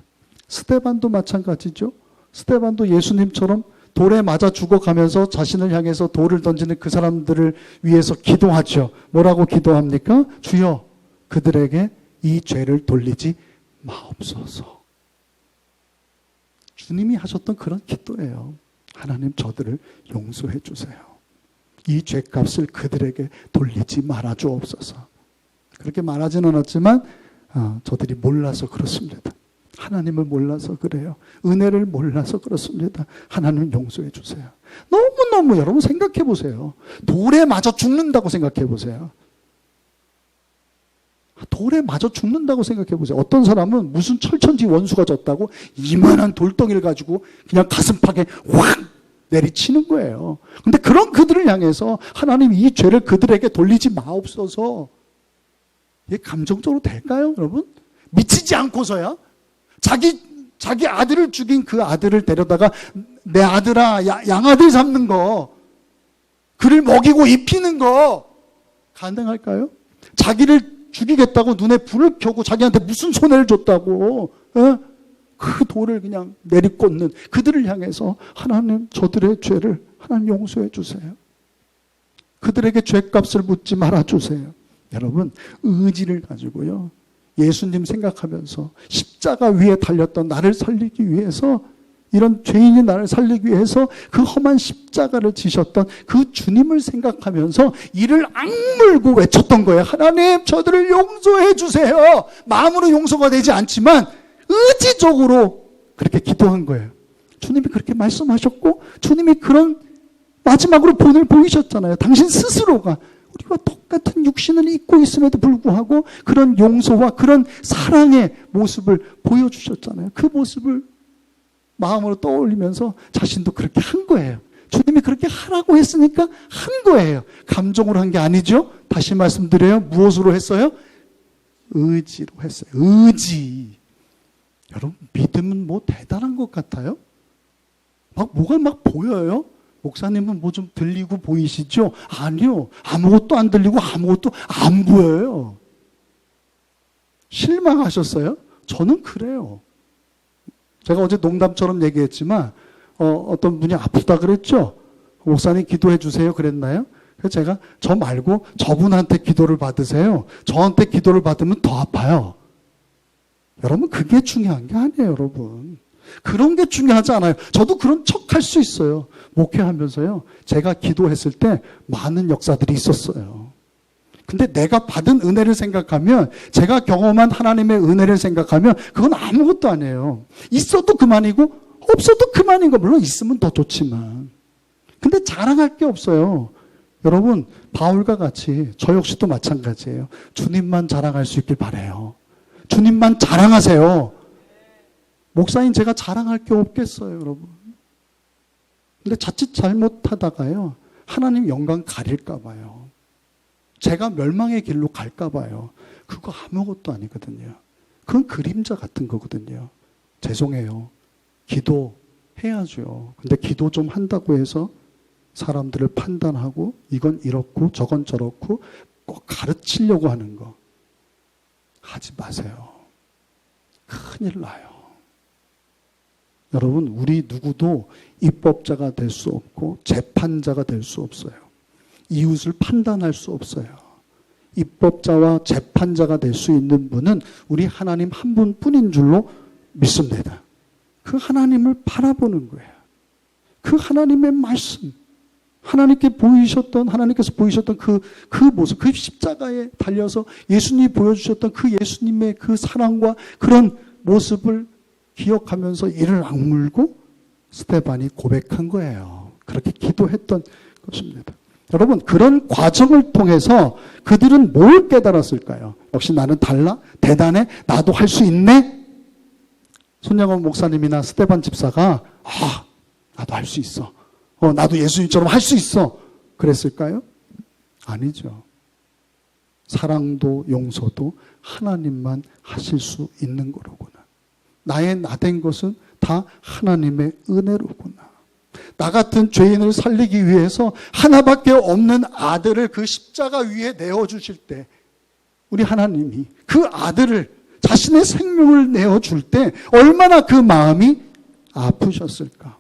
스데반도 마찬가지죠. 스데반도 예수님처럼 돌에 맞아 죽어가면서 자신을 향해서 돌을 던지는 그 사람들을 위해서 기도하죠. 뭐라고 기도합니까? 주여, 그들에게 이 죄를 돌리지 마옵소서. 주님이 하셨던 그런 기도예요. 하나님, 저들을 용서해 주세요. 이 죄값을 그들에게 돌리지 말아 주옵소서. 그렇게 말하지는 않았지만 저들이 몰라서 그렇습니다. 하나님을 몰라서 그래요. 은혜를 몰라서 그렇습니다. 하나님 용서해 주세요. 너무너무 여러분 생각해 보세요. 돌에 맞아 죽는다고 생각해 보세요. 돌에 맞아 죽는다고 생각해 보세요. 어떤 사람은 무슨 철천지 원수가 졌다고 이만한 돌덩이를 가지고 그냥 가슴팍에 확 내리치는 거예요. 근데 그런 그들을 향해서 하나님 이 죄를 그들에게 돌리지 마옵소서. 이게 감정적으로 될까요, 여러분? 미치지 않고서야 자기 아들을 죽인 그 아들을 데려다가 내 아들아, 양아들 삼는 거, 그를 먹이고 입히는 거 가능할까요? 자기를 죽이겠다고 눈에 불을 켜고 자기한테 무슨 손해를 줬다고 그 돌을 그냥 내리꽂는 그들을 향해서 하나님, 저들의 죄를 하나님 용서해 주세요. 그들에게 죄값을 묻지 말아 주세요. 여러분, 의지를 가지고요, 예수님 생각하면서 십자가 위에 달렸던 나를 살리기 위해서, 이런 죄인이 나를 살리기 위해서 그 험한 십자가를 지셨던 그 주님을 생각하면서 이를 악물고 외쳤던 거예요. 하나님, 저들을 용서해 주세요. 마음으로 용서가 되지 않지만 의지적으로 그렇게 기도한 거예요. 주님이 그렇게 말씀하셨고, 주님이 그런 마지막으로 본을 보이셨잖아요. 당신 스스로가 우리와 똑같은 육신을 입고 있음에도 불구하고 그런 용서와 그런 사랑의 모습을 보여주셨잖아요. 그 모습을 마음으로 떠올리면서 자신도 그렇게 한 거예요. 주님이 그렇게 하라고 했으니까 한 거예요. 감정으로 한 게 아니죠. 다시 말씀드려요. 무엇으로 했어요? 의지로 했어요. 의지. 여러분, 믿음은 뭐 대단한 것 같아요? 뭐가 보여요? 목사님은 뭐 좀 들리고 보이시죠? 아니요. 아무것도 안 들리고 아무것도 안 보여요. 실망하셨어요? 저는 그래요. 제가 어제 농담처럼 얘기했지만 어떤 분이 아프다 그랬죠? 목사님 기도해 주세요 그랬나요? 그래서 제가 저 말고 저분한테 기도를 받으세요. 저한테 기도를 받으면 더 아파요. 여러분, 그게 중요한 게 아니에요, 여러분. 그런 게 중요하지 않아요. 저도 그런 척 할 수 있어요. 목회하면서요, 제가 기도했을 때 많은 역사들이 있었어요. 근데 내가 받은 은혜를 생각하면, 제가 경험한 하나님의 은혜를 생각하면 그건 아무것도 아니에요. 있어도 그만이고 없어도 그만인 거. 물론 있으면 더 좋지만. 근데 자랑할 게 없어요. 여러분, 바울과 같이 저 역시도 마찬가지예요. 주님만 자랑할 수 있길 바라요. 주님만 자랑하세요. 목사인 제가 자랑할 게 없겠어요, 여러분. 근데 자칫 잘못하다가요, 하나님 영광 가릴까 봐요. 제가 멸망의 길로 갈까 봐요. 그거 아무것도 아니거든요. 그건 그림자 같은 거거든요. 죄송해요. 기도해야죠. 근데 기도 좀 한다고 해서 사람들을 판단하고 이건 이렇고 저건 저렇고 꼭 가르치려고 하는 거 하지 마세요. 큰일 나요. 여러분, 우리 누구도 입법자가 될 수 없고 재판자가 될 수 없어요. 이웃을 판단할 수 없어요. 입법자와 재판자가 될 수 있는 분은 우리 하나님 한 분뿐인 줄로 믿습니다. 그 하나님을 바라보는 거예요. 그 하나님의 말씀, 하나님께서 보이셨던 그 모습, 그 십자가에 달려서 예수님이 보여주셨던 그 예수님의 그 사랑과 그런 모습을 기억하면서 이를 악물고 스데반이 고백한 거예요. 그렇게 기도했던 것입니다. 여러분, 그런 과정을 통해서 그들은 뭘 깨달았을까요? 역시 나는 달라? 대단해? 나도 할 수 있네? 손양원 목사님이나 스데반 집사가 나도 할 수 있어. 나도 예수님처럼 할 수 있어. 그랬을까요? 아니죠. 사랑도 용서도 하나님만 하실 수 있는 거로구나. 나의 나된 것은 다 하나님의 은혜로구나. 나 같은 죄인을 살리기 위해서 하나밖에 없는 아들을 그 십자가 위에 내어주실 때 우리 하나님이 그 아들을 자신의 생명을 내어줄 때 얼마나 그 마음이 아프셨을까.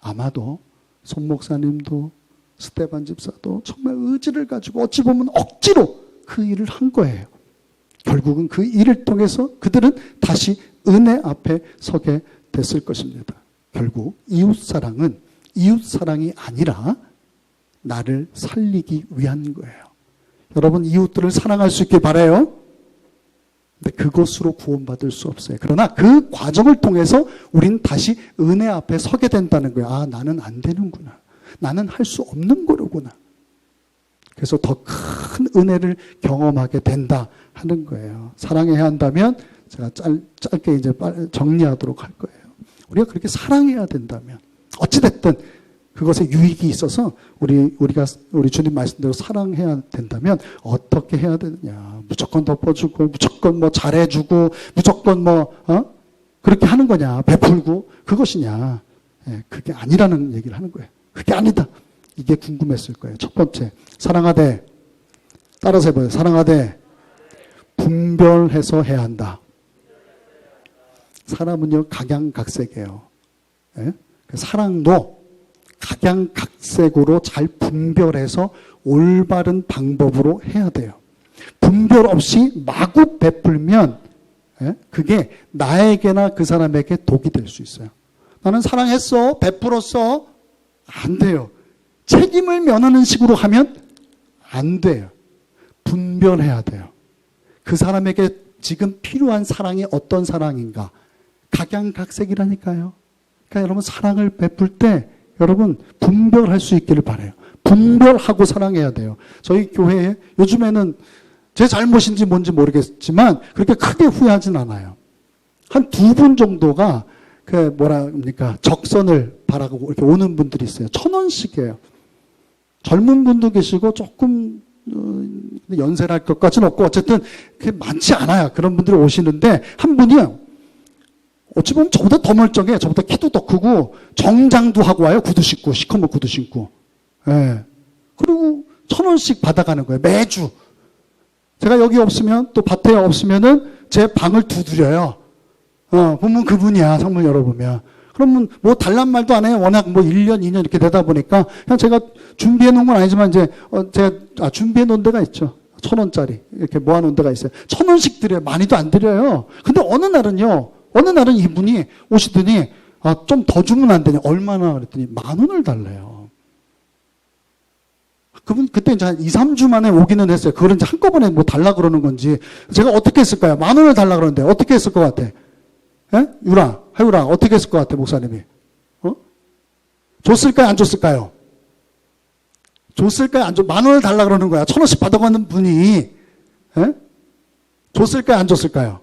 아마도 손 목사님도 스데반 집사도 정말 의지를 가지고 어찌 보면 억지로 그 일을 한 거예요. 결국은 그 일을 통해서 그들은 다시 은혜 앞에 서게 됐을 것입니다. 결국 이웃사랑이 아니라 나를 살리기 위한 거예요. 여러분, 이웃들을 사랑할 수 있길 바라요. 근데 그것으로 구원받을 수 없어요. 그러나 그 과정을 통해서 우린 다시 은혜 앞에 서게 된다는 거예요. 나는 안 되는구나. 나는 할 수 없는 거로구나. 그래서 더 큰 은혜를 경험하게 된다 하는 거예요. 사랑해야 한다면 제가 짧게 이제 정리하도록 할 거예요. 우리가 그렇게 사랑해야 된다면 어찌됐든 그것에 유익이 있어서 우리 주님 말씀대로 사랑해야 된다면 어떻게 해야 되느냐. 무조건 덮어주고 무조건 뭐 잘해주고 무조건 그렇게 하는 거냐. 베풀고 그것이냐. 그게 아니라는 얘기를 하는 거예요. 그게 아니다. 이게 궁금했을 거예요. 첫 번째, 사랑하되, 따라서 해봐요. 사랑하되 분별해서 해야 한다. 사람은요 각양각색이에요. 사랑도 각양각색으로 잘 분별해서 올바른 방법으로 해야 돼요. 분별 없이 마구 베풀면 그게 나에게나 그 사람에게 독이 될 수 있어요. 나는 사랑했어, 베풀었어. 안 돼요. 책임을 면하는 식으로 하면 안 돼요. 분별해야 돼요. 그 사람에게 지금 필요한 사랑이 어떤 사랑인가. 각양각색이라니까요. 그러니까 여러분 사랑을 베풀 때 여러분 분별할 수 있기를 바라요. 분별하고 사랑해야 돼요. 저희 교회에 요즘에는 제 잘못인지 뭔지 모르겠지만 그렇게 크게 후회하진 않아요. 한 2분 정도가 적선을 바라고 이렇게 오는 분들이 있어요. 1,000원씩이에요. 젊은 분도 계시고 조금 연세랄 것까지는 없고 어쨌든 그게 많지 않아요. 그런 분들이 오시는데 한 분이요. 어찌 보면 저보다 더 멀쩡해. 저보다 키도 더 크고 정장도 하고 와요. 구두 신고, 시커먼 구두 신고. 그리고 1,000원씩 받아가는 거예요. 매주. 제가 여기 없으면 또 밭에 없으면은 제 방을 두드려요. 보면 그분이야. 상문 열어보면. 그러면 뭐 달란 말도 안 해요. 워낙 1년, 2년 이렇게 되다 보니까 그냥 제가 준비해 놓은 건 아니지만 제가 준비해 놓은 데가 있죠. 1,000원짜리. 이렇게 모아놓은 데가 있어요. 1,000원씩 드려요. 많이도 안 드려요. 근데 어느 날은 이분이 오시더니 좀 더 주면 안 되냐. 얼마나 그랬더니 10,000원을 달래요. 그분 그때 이제 한 2, 3주 만에 오기는 했어요. 그걸 이제 한꺼번에 달라 그러는 건지 제가 어떻게 했을까요? 10,000원을 달라 그러는데 어떻게 했을 것 같아? 하유라 어떻게 했을 것 같아 목사님이? 줬을까요? 안 줬을까요? 줬을까요? 안 줬? 10,000원을 달라 그러는 거야. 1,000원씩 받아가는 분이 줬을까요? 안 줬을까요?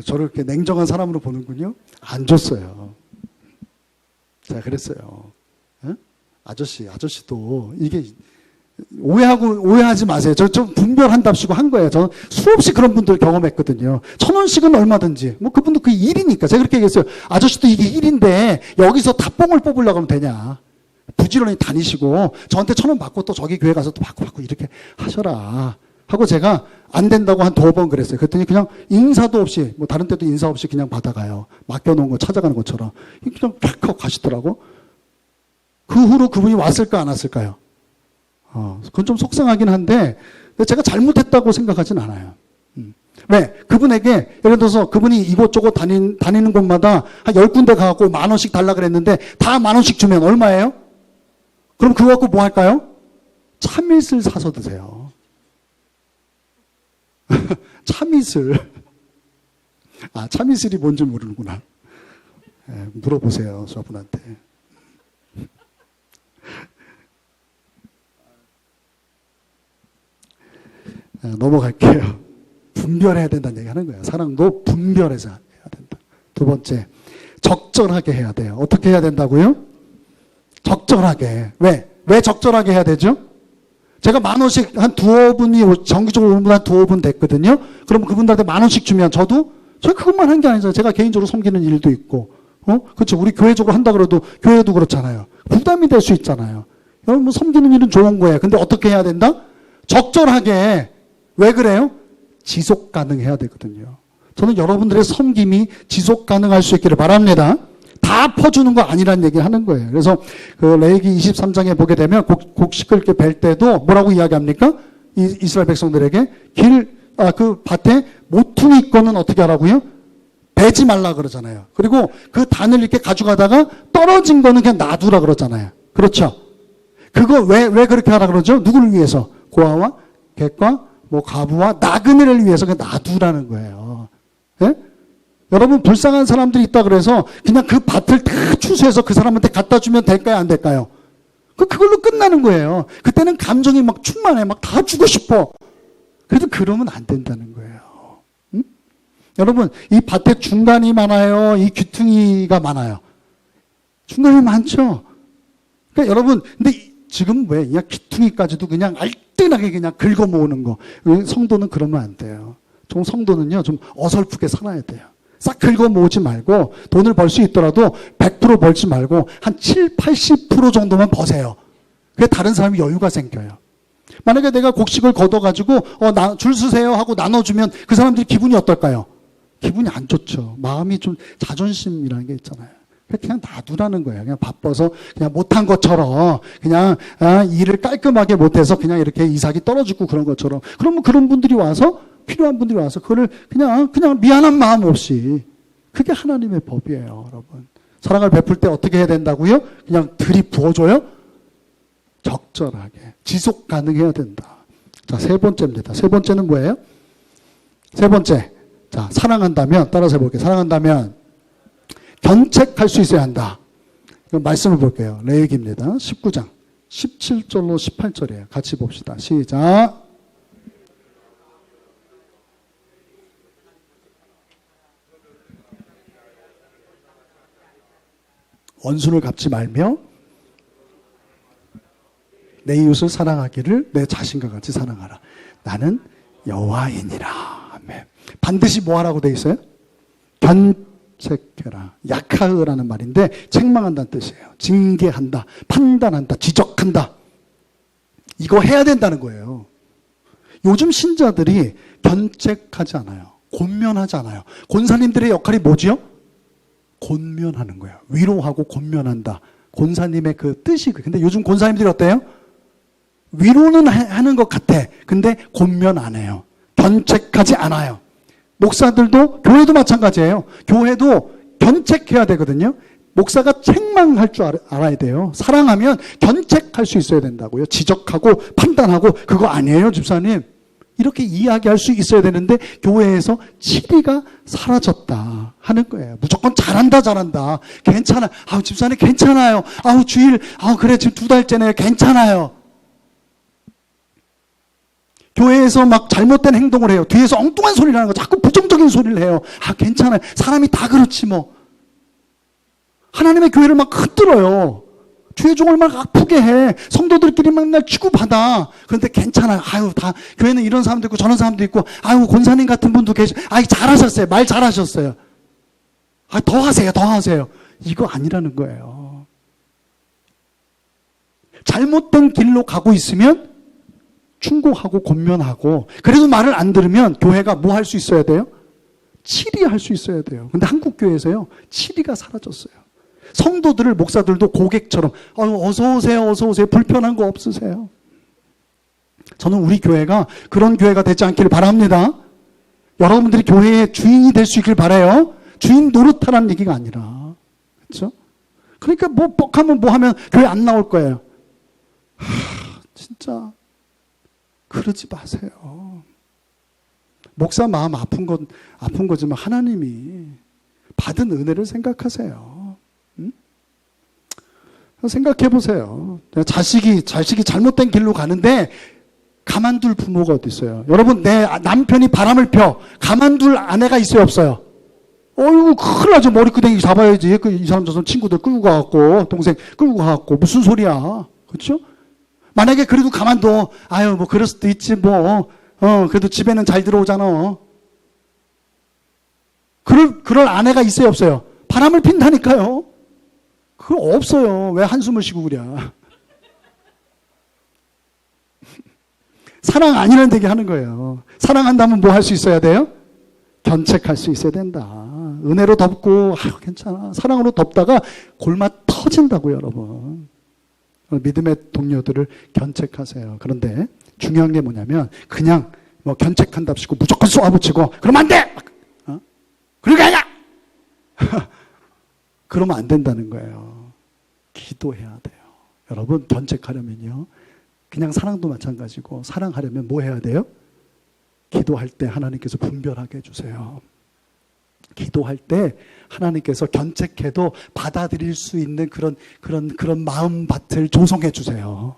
저를 이렇게 냉정한 사람으로 보는군요. 안 줬어요. 제가 그랬어요. 아저씨도 이게 오해하지 마세요. 저 좀 분별한답시고 한 거예요. 저는 수없이 그런 분들 경험했거든요. 1,000원씩은 얼마든지. 그분도 그 일이니까. 제가 그렇게 얘기했어요. 아저씨도 이게 일인데 여기서 다 뽕을 뽑으려고 하면 되냐. 부지런히 다니시고 저한테 1,000원 받고 또 저기 교회 가서 또 받고 이렇게 하셔라. 하고 제가 안 된다고 한 2번 그랬어요. 그랬더니 그냥 인사도 없이 다른 때도 인사 없이 그냥 받아가요. 맡겨놓은 거 찾아가는 것처럼. 그냥 팍 하고 가시더라고. 그 후로 그분이 왔을까 안 왔을까요? 그건 좀 속상하긴 한데 제가 잘못했다고 생각하진 않아요. 왜? 그분에게 예를 들어서 그분이 이곳저곳 다니는 곳마다 한 10군데 가갖고 10,000원씩 달라 그랬는데 다 10,000원씩 주면 얼마예요? 그럼 그거 갖고 뭐 할까요? 참이슬 사서 드세요. 참이슬. 참이슬이 뭔지 모르는구나. 물어보세요, 저분한테. 넘어갈게요. 분별해야 된다는 얘기 하는 거예요. 사랑도 분별해서 해야 된다. 두 번째, 적절하게 해야 돼요. 어떻게 해야 된다고요? 적절하게. 왜 적절하게 해야 되죠? 제가 10,000원씩 한 두어 분이 정기적으로 오는 분 한 두어 분 됐거든요. 그럼 그분들한테 10,000원씩 주면 저 그것만 한 게 아니잖아요. 제가 개인적으로 섬기는 일도 있고, 그렇죠. 우리 교회적으로 한다 그래도 교회도 그렇잖아요. 부담이 될 수 있잖아요. 여러분 뭐 섬기는 일은 좋은 거예요. 근데 어떻게 해야 된다? 적절하게. 왜 그래요? 지속 가능해야 되거든요. 저는 여러분들의 섬김이 지속 가능할 수 있기를 바랍니다. 다 퍼주는 거 아니란 얘기를 하는 거예요. 그래서 그 레위기 23장에 보게 되면 곡식을 이렇게 벨 때도 뭐라고 이야기합니까? 이스라엘 백성들에게 그 밭에 모퉁이 있거는 어떻게 하라고요? 베지 말라 그러잖아요. 그리고 그 단을 이렇게 가져가다가 떨어진 거는 그냥 놔두라 그러잖아요. 그렇죠? 그거 왜 그렇게 하라 그러죠? 누구를 위해서? 고아와 객과 가부와 나그네를 위해서 그냥 놔두라는 거예요. 예? 여러분 불쌍한 사람들이 있다 그래서 그냥 그 밭을 다 추수해서 그 사람한테 갖다 주면 될까요? 안 될까요? 그걸로 끝나는 거예요. 그때는 감정이 막 충만해. 막 다 주고 싶어. 그래도 그러면 안 된다는 거예요. 응? 여러분 이 밭에 중간이 많아요? 이 귀퉁이가 많아요? 중간이 많죠? 그러니까 여러분 근데 지금 왜 그냥 귀퉁이까지도 그냥 알뜰하게 그냥 긁어 모으는 거. 성도는 그러면 안 돼요. 좀 성도는요 좀 어설프게 살아야 돼요. 싹 긁어 모으지 말고 돈을 벌 수 있더라도 100% 벌지 말고 한 7, 80% 정도만 버세요. 그게 다른 사람이 여유가 생겨요. 만약에 내가 곡식을 걷어가지고 줄 서세요 하고 나눠주면 그 사람들이 기분이 어떨까요? 기분이 안 좋죠. 마음이 좀 자존심이라는 게 있잖아요. 그냥 놔두라는 거예요. 그냥 바빠서 그냥 못한 것처럼 그냥 일을 깔끔하게 못해서 그냥 이렇게 이삭이 떨어지고 그런 것처럼. 그러면 그런 분들이 와서 필요한 분들이 와서 그거를 그냥 미안한 마음 없이 그게 하나님의 법이에요, 여러분. 사랑을 베풀 때 어떻게 해야 된다고요? 그냥 들이부어줘요? 적절하게. 지속 가능해야 된다. 자, 세 번째입니다. 세 번째는 뭐예요? 세 번째. 자, 사랑한다면, 따라서 해볼게요. 사랑한다면, 견책할 수 있어야 한다. 말씀을 볼게요. 레위기입니다. 19장. 17절로 18절이에요. 같이 봅시다. 시작. 원수를 갚지 말며 내 이웃을 사랑하기를 내 자신과 같이 사랑하라. 나는 여호와이니라. 아멘. 반드시 뭐 하라고 돼 있어요? 견책해라. 약하라는 말인데 책망한다는 뜻이에요. 징계한다, 판단한다, 지적한다. 이거 해야 된다는 거예요. 요즘 신자들이 견책하지 않아요. 권면하지 않아요. 권사님들의 역할이 뭐지요? 권면하는 거예요. 위로하고 권면한다. 권사님의 그 뜻이. 근데 요즘 권사님들이 어때요? 위로는 하는 것 같아. 근데 권면 안 해요. 견책하지 않아요. 목사들도, 교회도 마찬가지예요. 교회도 견책해야 되거든요. 목사가 책망할 줄 알아야 돼요. 사랑하면 견책할 수 있어야 된다고요. 지적하고 판단하고. 그거 아니에요, 집사님. 이렇게 이야기할 수 있어야 되는데 교회에서 치리가 사라졌다 하는 거예요. 무조건 잘한다. 괜찮아. 집사님 괜찮아요. 주일, 그래 지금 2달째네. 괜찮아요. 교회에서 막 잘못된 행동을 해요. 뒤에서 엉뚱한 소리를 하는 거. 자꾸 부정적인 소리를 해요. 괜찮아요. 사람이 다 그렇지 뭐. 하나님의 교회를 막 흔들어요. 죄종을 막 아프게 해. 성도들끼리 맨날 치고받아. 그런데 괜찮아요. 다 교회는 이런 사람도 있고 저런 사람도 있고 권사님 같은 분도 계시. 잘하셨어요. 말 잘하셨어요. 더 하세요. 이거 아니라는 거예요. 잘못된 길로 가고 있으면 충고하고 권면하고. 그래도 말을 안 들으면 교회가 뭐 할 수 있어야 돼요? 치리할 수 있어야 돼요. 근데 한국 교회에서요, 치리가 사라졌어요. 성도들을, 목사들도 고객처럼 어서 오세요. 불편한 거 없으세요? 저는 우리 교회가 그런 교회가 되지 않기를 바랍니다. 여러분들이 교회의 주인이 될 수 있길 바라요. 주인 노릇하라는 얘기가 아니라. 그렇죠? 그러니까 뭐 뻑하면 뭐 하면 교회 안 나올 거예요. 진짜 그러지 마세요. 목사 마음 아픈 거지만 하나님이 받은 은혜를 생각하세요. 응? 생각해 보세요. 자식이 잘못된 길로 가는데 가만둘 부모가 어디 있어요? 여러분, 내 남편이 바람을 펴 가만둘 아내가 있어요, 없어요? 어이구, 큰일 나죠. 머리끄댕이 잡아야지. 이 사람 저 사람 친구들 끌고 가갖고, 동생 끌고 가갖고, 무슨 소리야. 그렇죠? 만약에 그래도 가만둬. 아유, 뭐, 그럴 수도 있지, 뭐. 그래도 집에는 잘 들어오잖아. 그럴 아내가 있어요, 없어요? 바람을 핀다니까요. 그거 없어요. 왜 한숨을 쉬고 그래. 사랑 아니라는 얘기 하는 거예요. 사랑한다면 뭐 할 수 있어야 돼요? 견책할 수 있어야 된다. 은혜로 덮고, 괜찮아. 사랑으로 덮다가 골마 터진다고요, 여러분. 믿음의 동료들을 견책하세요. 그런데 중요한 게 뭐냐면, 그냥 뭐 견책한답시고 무조건 쏘아붙이고, 그러면 안 돼! 그러게 아니야! 그러면 안 된다는 거예요. 기도해야 돼요. 여러분, 견책하려면요. 그냥 사랑도 마찬가지고, 사랑하려면 뭐 해야 돼요? 기도할 때 하나님께서 분별하게 해주세요. 기도할 때 하나님께서 견책해도 받아들일 수 있는 그런 마음밭을 조성해 주세요.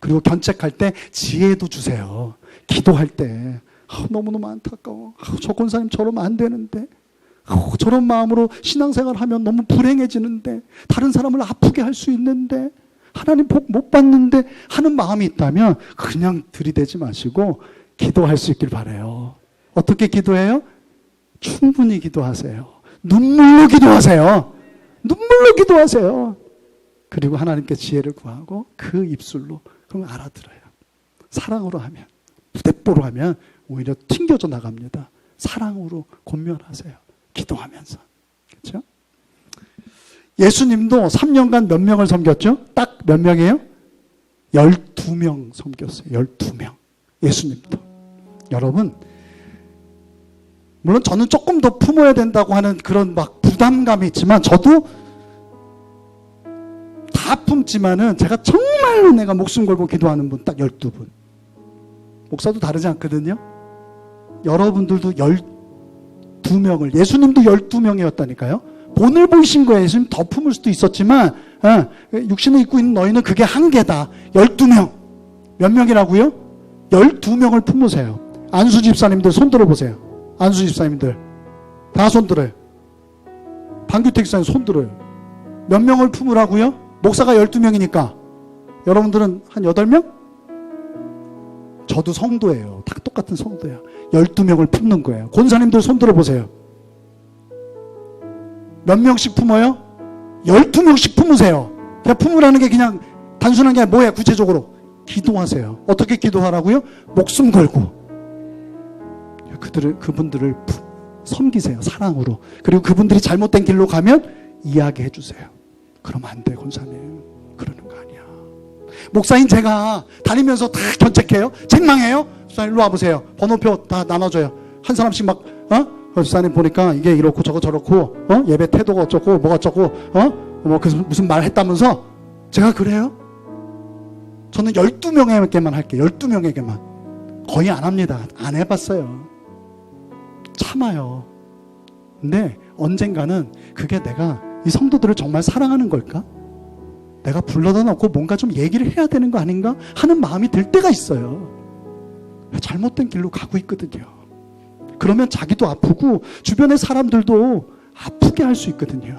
그리고 견책할 때 지혜도 주세요. 기도할 때 너무너무 안타까워. 저 권사님 저러면 안 되는데. 저런 마음으로 신앙생활 하면 너무 불행해지는데. 다른 사람을 아프게 할 수 있는데. 하나님 복 못 받는데 하는 마음이 있다면 그냥 들이대지 마시고 기도할 수 있길 바라요. 어떻게 기도해요? 충분히 기도하세요. 눈물로 기도하세요. 눈물로 기도하세요. 그리고 하나님께 지혜를 구하고 그 입술로 그럼 알아들어요. 사랑으로 하면, 부대뽀로 하면 오히려 튕겨져 나갑니다. 사랑으로 권면하세요. 기도하면서. 그렇죠? 예수님도 3년간 몇 명을 섬겼죠? 딱 몇 명이에요? 12명 섬겼어요. 12명. 예수님도. 여러분, 물론 저는 조금 더 품어야 된다고 하는 그런 막 부담감이 있지만, 저도 다 품지만은 제가 정말로 내가 목숨 걸고 기도하는 분 딱 12분. 목사도 다르지 않거든요. 여러분들도 12명을, 예수님도 12명이었다니까요. 본을 보이신 거예요. 예수님 더 품을 수도 있었지만, 육신을 입고 있는 너희는 그게 한계다. 12명. 몇 명이라고요? 12명을 품으세요. 안수 집사님들 손 들어보세요. 안수 집사님들. 다 손 들어요. 방규택 집사님 손 들어요. 몇 명을 품으라고요? 목사가 12명이니까. 여러분들은 한 8명? 저도 성도예요. 다 똑같은 성도예요. 12명을 품는 거예요. 권사님들 손 들어보세요. 몇 명씩 품어요? 12명씩 품으세요. 그냥 품으라는 게 그냥 단순한 게 뭐예요? 구체적으로 기도하세요. 어떻게 기도하라고요? 목숨 걸고 그분들을 섬기세요. 사랑으로. 그리고 그분들이 잘못된 길로 가면 이야기해 주세요. 그러면 안 돼, 권사님. 그러는 거 아니야. 목사인 제가 다니면서 다 견책해요? 책망해요? 목사님 일로 와보세요. 번호표 다 나눠줘요. 한 사람씩 막 목사님 보니까 이게 이렇고 저거 저렇고 예배 태도가 어쩌고 뭐가 어쩌고 뭐 무슨 말 했다면서. 제가 그래요? 저는 12명에게만 할게요. 12명에게만. 거의 안 합니다. 안 해봤어요. 참아요. 근데 언젠가는 그게 내가 이 성도들을 정말 사랑하는 걸까? 내가 불러다 놓고 뭔가 좀 얘기를 해야 되는 거 아닌가 하는 마음이 들 때가 있어요. 잘못된 길로 가고 있거든요. 그러면 자기도 아프고 주변의 사람들도 아프게 할 수 있거든요.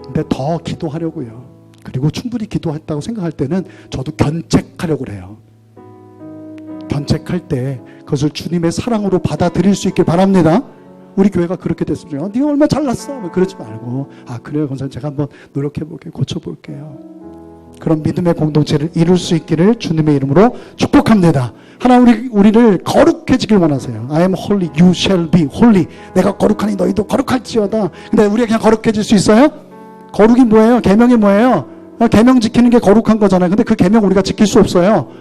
근데 더 기도하려고요. 그리고 충분히 기도했다고 생각할 때는 저도 견책하려고 그래요. 견책할 때 그것을 주님의 사랑으로 받아들일 수 있길 바랍니다. 우리 교회가 그렇게 됐으면 네가 얼마나 잘났어 그러지 말고, 그래요 권사님 제가 한번 노력해볼게요. 고쳐볼게요. 그런 믿음의 공동체를 이룰 수 있기를 주님의 이름으로 축복합니다. 하나님 우리를 거룩해지길 원하세요. I am holy, you shall be holy. 내가 거룩하니 너희도 거룩할지어다. 근데 우리가 그냥 거룩해질 수 있어요? 거룩이 뭐예요? 계명이 뭐예요? 계명 지키는 게 거룩한 거잖아요. 근데 그 계명 우리가 지킬 수 없어요.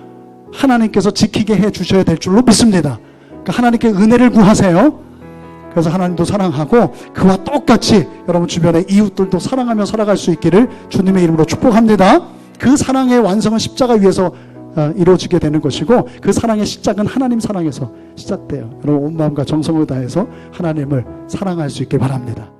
하나님께서 지키게 해 주셔야 될 줄로 믿습니다. 그러니까 하나님께 은혜를 구하세요. 그래서 하나님도 사랑하고 그와 똑같이 여러분 주변의 이웃들도 사랑하며 살아갈 수 있기를 주님의 이름으로 축복합니다. 그 사랑의 완성은 십자가 위에서 이루어지게 되는 것이고 그 사랑의 시작은 하나님 사랑에서 시작돼요. 여러분 온 마음과 정성을 다해서 하나님을 사랑할 수 있길 바랍니다.